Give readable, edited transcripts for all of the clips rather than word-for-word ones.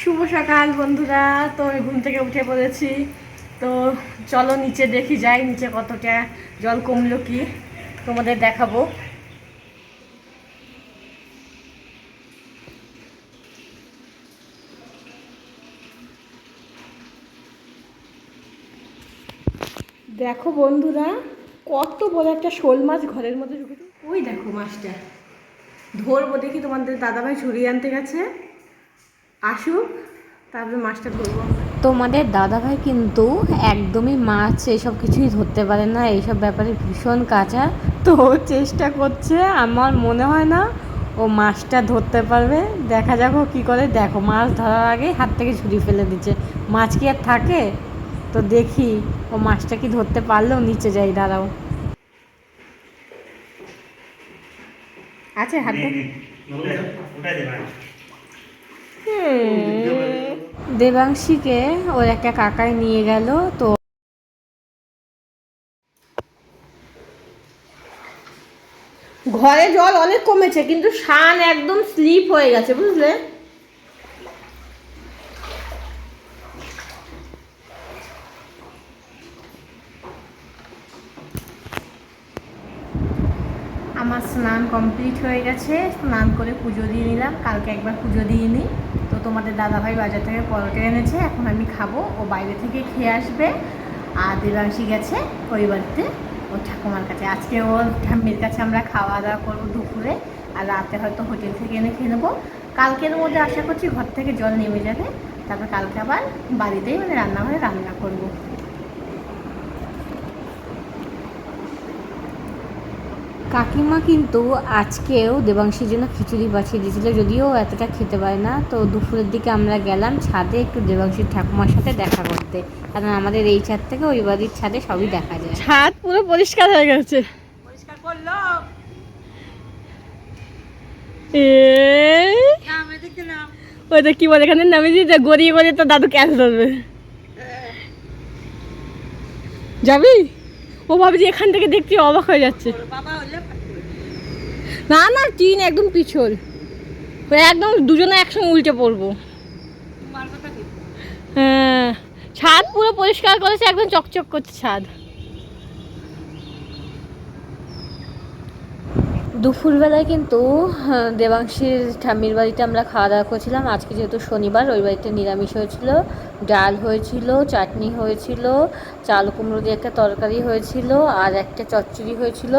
শুভ সকাল বন্ধুরা। তো আমি ঘুম থেকে উঠে পড়েছি। তো চলো নিচে দেখি, যাই নিচে কতটা জল কমলো কি তোমাদের দেখাবো। দেখো বন্ধুরা, কত বড় একটা শোল মাছ ঘরের মধ্যে ঢুকেছে। ওই দেখো মাছটা, ধরবো দেখি। তোমাদের দাদাভাই ঝুড়ি আনতে গেছে, আসুক তারপরে মাছটা ধরবো। তোমাদের দাদাভাই কিন্তু একদমই মাছ এইসব কিছুই ধরতে পারে না, এইসব ব্যাপারে ভীষণ কাঁচা। তো চেষ্টা করছে, আমার মনে হয় না ও মাছটা ধরতে পারবে। দেখা যাক ও কী করে। দেখো মাছ ধরার আগে হাত থেকে ঝুড়ি ফেলে দিচ্ছে। মাছ কি আর থাকে? তো দেখি ও মাছটা কি ধরতে পারলেও। নিচে যাই, দাঁড়াও। আছে হাতে। দেবাংশীকে ওর একটা কাকায় নিয়ে গেল। তো ঘরে জল অনেক কমেছে, কিন্তু শান একদম স্লিপ হয়ে গেছে, বুঝলে। আমার স্নান কমপ্লিট হয়ে গেছে, স্নান করে পুজো দিয়ে নিলাম। কালকে একবার পুজো দিয়ে নিই। তো তোমাদের দাদাভাই বাজার থেকে পরোটা এনেছে, এখন আমি খাবো। ও বাইরে থেকে খেয়ে আসবে। আর দেবাংশী গেছে ওই বাড়িতে ওর ঠাকুমার কাছে। আজকে ওর ঠাম্মির কাছে আমরা খাওয়া দাওয়া করবো দুপুরে, আর রাতে হয়তো হোটেল থেকে এনে খেয়ে নেবো। কালকের মধ্যে আশা করছি ঘর থেকে জল নেমে যাবে। তারপর কালকে আবার বাড়িতেই রান্নাঘরে রান্না করবো। কাকিমা কিন্তু আজকেও দেবাংশীর জন্য খিচুড়ি পাঠিয়ে দিয়েছিল, যদিও এতটা খেতে পারে না। তো দুপুরের দিকে আমরা গেলাম ছাদে একটু দেবাংশীর ঠাকুমার সাথে দেখা করতে, কারণ আমাদের এই ছাদ থেকে ওই বাড়ির ছাদে সবই দেখা যায়। ছাদ পুরো পরিষ্কার হয়ে গেছে। পরিষ্কার করলো ওইটা কি বলে, এখানে নামে দিয়ে গড়িয়ে গড়িয়ে তো দাদু ক্যাচ ধরবে। যাবি? ও ভাবছি এখান থেকে দেখতে অবাক হয়ে যাচ্ছে। না না, টিন একদম পিছল, একদম দুজনে একসঙ্গে উল্টে পড়বো। হ্যাঁ, ছাদ পুরো পরিষ্কার করেছে, একদম চকচক করছে ছাদ। দুপুরবেলায় কিন্তু দেবাংশীর ঠাম্মির বাড়িতে আমরা খাওয়া দাওয়া করেছিলাম। আজকে যেহেতু শনিবার, ওই বাড়িতে নিরামিষ হয়েছিল। ডাল হয়েছিল, চাটনি হয়েছিল, চাল কুমড়ো দিয়ে একটা তরকারি হয়েছিল, আর একটা চচ্চড়ি হয়েছিল।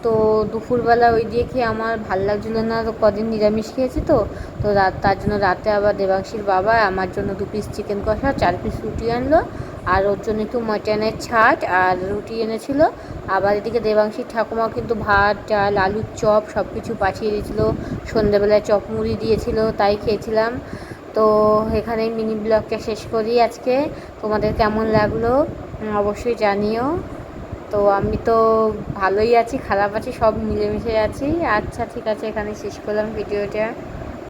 তো দুপুরবেলা ওই দিয়ে খেয়ে আমার ভাল লাগছিলো না, তো কদিন নিরামিষ খেয়েছি। তো তার জন্য রাতে আবার দেবাংশীর বাবা আমার জন্য 2 পিস চিকেন কষা, 4 পিস রুটি আনলো, আর ওর জন্য একটু মটনের ছাট আর রুটি এনেছিল। আবার এদিকে দেবাংশীর ঠাকুমা কিন্তু ভাত, ডাল, আলুর চপ সব কিছু পাঠিয়ে দিয়েছিলো। সন্ধ্যেবেলায় চপ মুড়ি দিয়েছিল, তাই খেয়েছিলাম। তো এখানেই মিনি ব্লগটা শেষ করি আজকে। তোমাদের কেমন লাগলো অবশ্যই জানিও। তো আমি তো ভালোই আছি, খারাপ আছি, সব মিলেমিশে আছি। আচ্ছা ঠিক আছে, এখানে শেষ করলাম ভিডিওটা।